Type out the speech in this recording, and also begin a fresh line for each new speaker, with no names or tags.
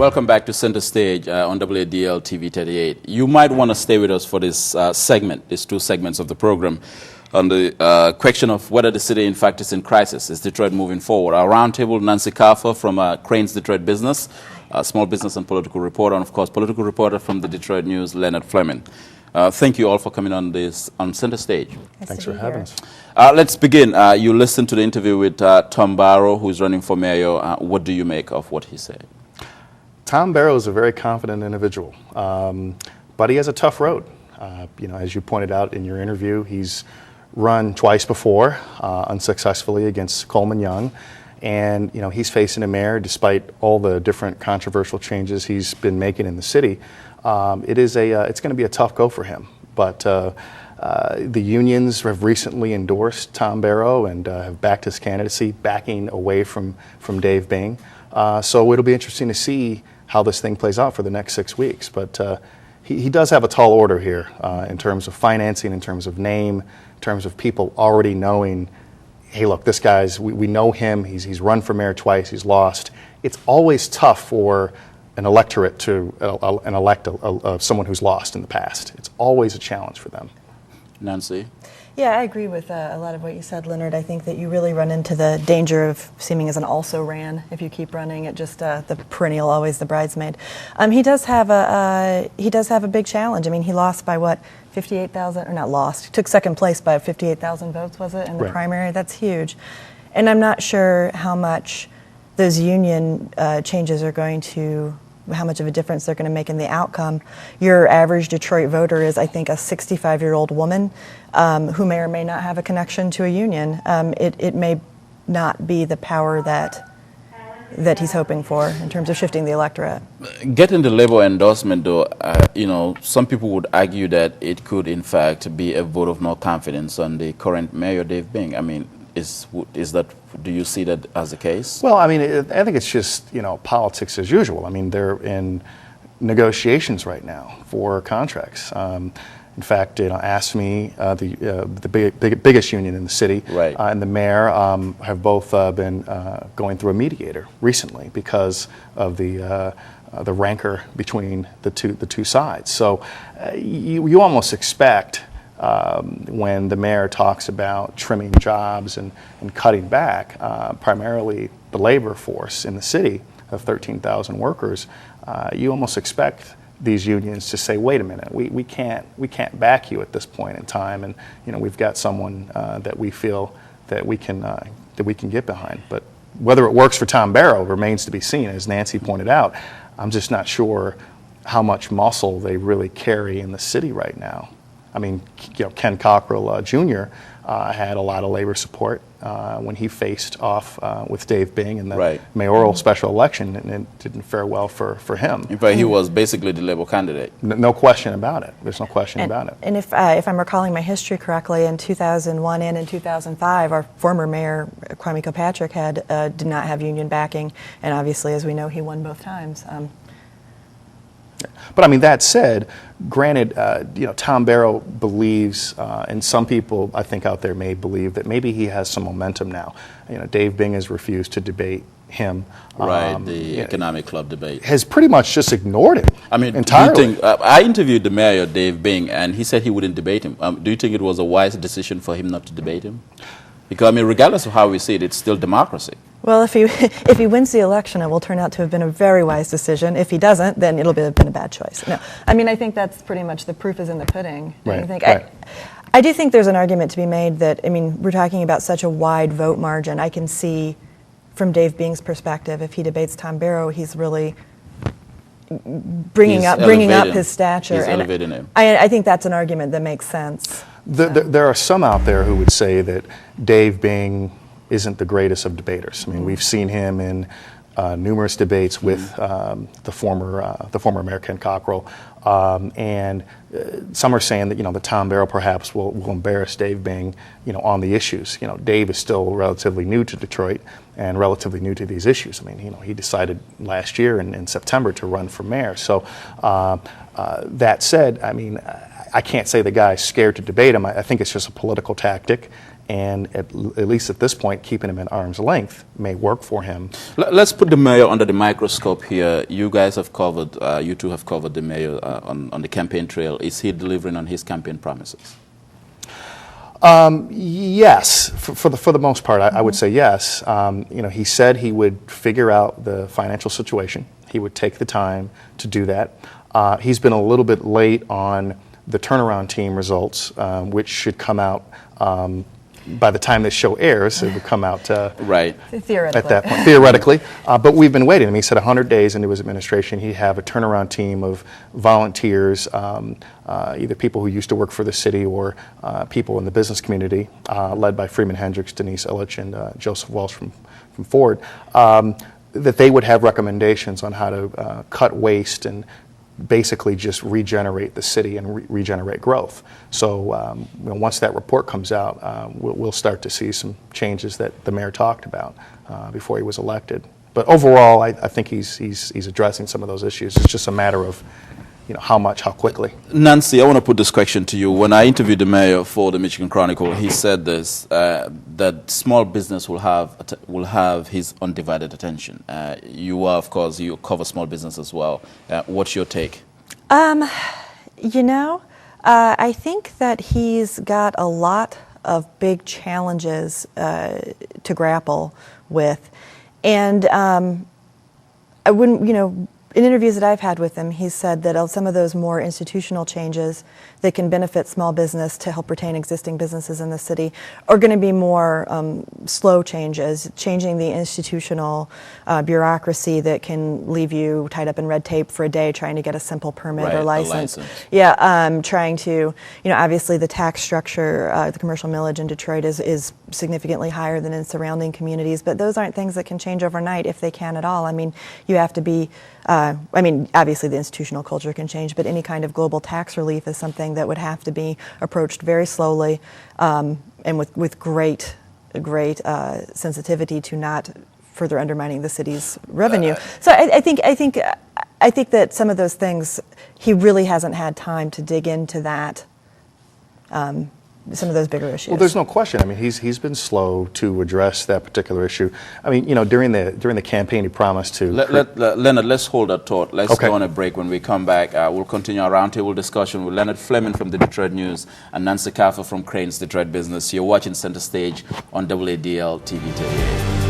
Welcome back to Center Stage on WADL TV 38. You might want to stay with us for this segment, these two segments of the program, on the question of whether the city, in fact, is in crisis. Is Detroit moving forward? Our roundtable, Nancy Kaffer from Crain's Detroit Business, small business and political reporter, and, of course, political reporter from the Detroit News, Leonard Fleming. Thank you all for coming on Center Stage.
Thanks for having us.
Let's begin. You listened to the interview with Tom Barrow, who is running for mayor. What do you make of what he said?
Tom Barrow is a very confident individual, but he has a tough road. As you pointed out in your interview, he's run twice before, unsuccessfully against Coleman Young, and he's facing a mayor despite all the different controversial changes he's been making in the city. It's going to be a tough go for him, but the unions have recently endorsed Tom Barrow and have backed his candidacy, backing away from Dave Bing. So it'll be interesting to see how this thing plays out for the next 6 weeks. But he does have a tall order here in terms of financing, in terms of name, in terms of people already knowing, hey, look, this guy's, we know him, he's run for mayor twice, he's lost. It's always tough for an electorate to elect someone who's lost in the past. It's always a challenge for them.
Nancy?
Yeah, I agree with a lot of what you said, Leonard. I think that you really run into the danger of seeming as an also-ran if you keep running at just the perennial, always the bridesmaid. He does have a big challenge. I mean, he lost by what, 58,000, or not lost, he took second place by 58,000 votes, was it, in the primary? That's huge. And I'm not sure how much those union changes are going to, how much of a difference they're going to make in the outcome. Your average Detroit voter is, I think, a 65-year-old woman who may or may not have a connection to a union. It may not be the power that he's hoping for in terms of shifting the electorate.
Getting the Labour endorsement, though, some people would argue that it could, in fact, be a vote of no confidence on the current mayor, Dave Bing. I mean, do you see that as the case?
Well, I mean, I think it's just, politics as usual. I mean, they're in negotiations right now for contracts. In fact, ASME, the biggest union in the city,
right,
and the mayor have both been going through a mediator recently because of the rancor between the two sides. So you almost expect, when the mayor talks about trimming jobs and cutting back, primarily the labor force in the city of 13,000 workers, you almost expect these unions to say, wait a minute, we can't back you at this point in time, and we've got someone that we feel that we can get behind. But whether it works for Tom Barrow remains to be seen. As Nancy pointed out, I'm just not sure how much muscle they really carry in the city right now. I mean, Ken Cockrell Jr. Had a lot of labor support when he faced off with Dave Bing in the mayoral special election, and it didn't fare well for him.
In fact, he was basically the Labour candidate.
No question about it. There's no question about it.
And if I'm recalling my history correctly, in 2001 and in 2005, our former mayor, Kwame Kilpatrick, did not have union backing, and obviously, as we know, he won both times.
But I mean, that said, granted, Tom Barrow believes, and some people I think out there may believe that maybe he has some momentum now. Dave Bing has refused to debate him.
Right, the economic club debate.
Has pretty much just ignored him.
I mean,
entirely.
Do you think, I interviewed the mayor, Dave Bing, and he said he wouldn't debate him. Do you think it was a wise decision for him not to debate him? Because, I mean, regardless of how we see it, it's still democracy.
Well, if he wins the election, it will turn out to have been a very wise decision. If he doesn't, then it'll have been a bad choice. No, I mean, I think that's pretty much the proof is in the pudding.
Right.
I do think there's an argument to be made that, I mean, we're talking about such a wide vote margin. I can see from Dave Bing's perspective, if he debates Tom Barrow, he's really bringing up his stature.
He's elevating him.
I think that's an argument that makes sense.
There are some out there who would say that Dave Bing isn't the greatest of debaters. I mean, we've seen him in numerous debates with the former Mayor Ken Cockrell, and some are saying that the Tom Barrow perhaps will embarrass Dave Bing on the issues. Dave is still relatively new to Detroit and relatively new to these issues. I mean, he decided last year in September to run for mayor. So that said, I mean, I can't say the guy's scared to debate him. I think it's just a political tactic. and at least at this point, keeping him at arm's length may work for him.
Let's put the mayor under the microscope here. You guys have covered, you two have covered the mayor on the campaign trail. Is he delivering on his campaign promises?
Yes, for the most part, I would say yes. He said he would figure out the financial situation. He would take the time to do that. He's been a little bit late on the turnaround team results, which should come out by the time this show airs. It would come out
right
theoretically.
At that point, theoretically. But we've been waiting. I mean, he said 100 days into his administration, he'd have a turnaround team of volunteers, either people who used to work for the city or people in the business community, led by Freeman Hendricks, Denise Illich, and Joseph Walsh from Ford, that they would have recommendations on how to cut waste and basically just regenerate the city and regenerate growth. So once that report comes out, we'll start to see some changes that the mayor talked about before he was elected. But overall, I think he's addressing some of those issues. It's just a matter of how much, how quickly.
Nancy, I want to put this question to you. When I interviewed the mayor for the Michigan Chronicle, he said this, that small business will have his undivided attention. You are, of course, you cover small business as well. What's your take?
I think that he's got a lot of big challenges to grapple with. And I wouldn't, in interviews that I've had with him, he's said that some of those more institutional changes that can benefit small business to help retain existing businesses in the city are going to be more slow changes, changing the institutional bureaucracy that can leave you tied up in red tape for a day trying to get a simple permit or license. Yeah, trying to, obviously the tax structure, the commercial millage in Detroit is significantly higher than in surrounding communities, but those aren't things that can change overnight if they can at all. I mean, you have to be obviously the institutional culture can change, but any kind of global tax relief is something that would have to be approached very slowly and with great sensitivity to not further undermining the city's revenue. So I think that some of those things, he really hasn't had time to dig into that. Some of those bigger issues.
Well, there's no question. I mean, he's been slow to address that particular issue. I mean, during the campaign, he promised to.
Leonard, let's hold that thought. Let's
Okay.
go on a break. When we come back, we'll continue our roundtable discussion with Leonard Fleming from the Detroit News and Nancy Kaffer from Crain's Detroit Business. You're watching Center Stage on WADL TV 38.